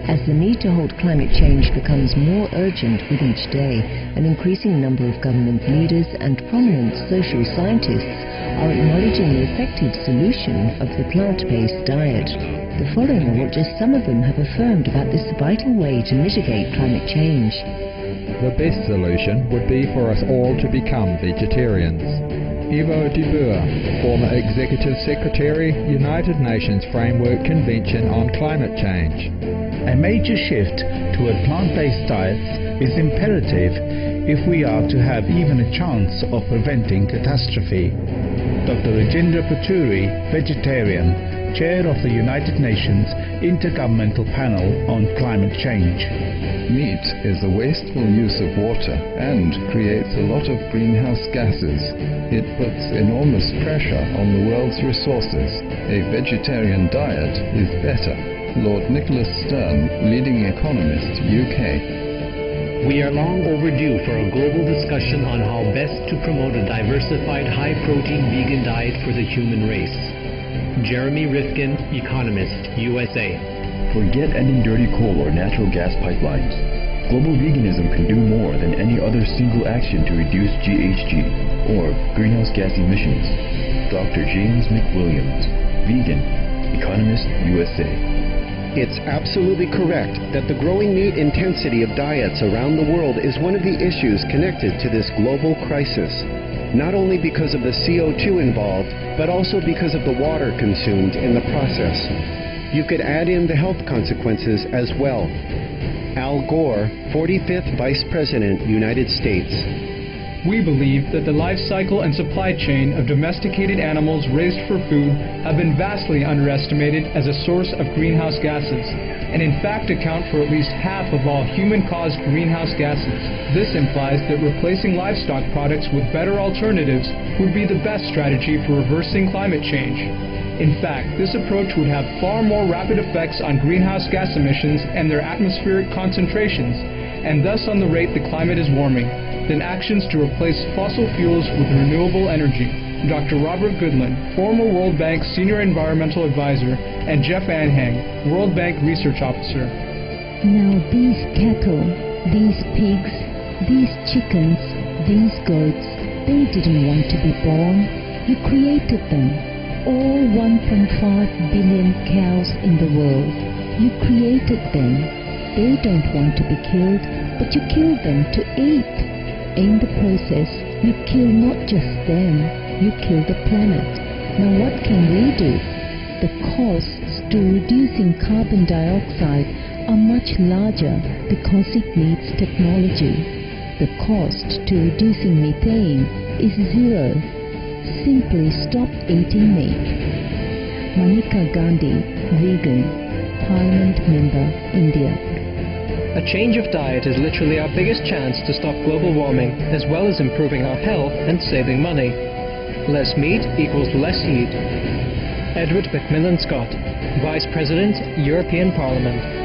As the need to halt climate change becomes more urgent with each day, an increasing number of government leaders and prominent social scientists are acknowledging the effective solution of the plant-based diet. The following are what just some of them have affirmed about this vital way to mitigate climate change. The best solution would be for us all to become vegetarians. Ivo de Boer, former Executive Secretary, United Nations Framework Convention on Climate Change. A major shift toward plant-based diets is imperative if we are to have even a chance of preventing catastrophe. Dr. Rajendra Paturi, vegetarian, Chair of the United Nations Intergovernmental Panel on Climate Change. Meat is a wasteful use of water and creates a lot of greenhouse gases. It puts enormous pressure on the world's resources. A vegetarian diet is better. Lord Nicholas Stern, leading economist, UK. We are long overdue for a global discussion on how best to promote a diversified, high-protein vegan diet for the human race. Jeremy Rifkin, economist, USA. Forget ending dirty coal or natural gas pipelines. Global veganism can do more than any other single action to reduce GHG, or greenhouse gas emissions. Dr. James McWilliams, vegan, economist, USA. It's absolutely correct that the growing meat intensity of diets around the world is one of the issues connected to this global crisis. Not only because of the CO2 involved, but also because of the water consumed in the process. You could add in the health consequences as well. Al Gore, 45th Vice President, United States. We believe that the life cycle and supply chain of domesticated animals raised for food have been vastly underestimated as a source of greenhouse gases, and in fact account for at least half of all human-caused greenhouse gases. This implies that replacing livestock products with better alternatives would be the best strategy for reversing climate change. In fact, this approach would have far more rapid effects on greenhouse gas emissions and their atmospheric concentrations, and thus on the rate the climate is warming, than actions to replace fossil fuels with renewable energy. Dr. Robert Goodland, former World Bank Senior Environmental Advisor, and Jeff Anhang, World Bank Research Officer. Now these cattle, these pigs, these chickens, these goats, they didn't want to be born. You created them. All 1.5 billion cows in the world. You created them. They don't want to be killed, but you kill them to eat. In the process, you kill not just them, you kill the planet. Now what can we do? The costs to reducing carbon dioxide are much larger because it needs technology. The cost to reducing methane is zero. Simply stop eating meat. Maneka Gandhi, vegan, Parliament member, India. A change of diet is literally our biggest chance to stop global warming, as well as improving our health and saving money. Less meat equals less heat. Edward Macmillan Scott, Vice President, European Parliament.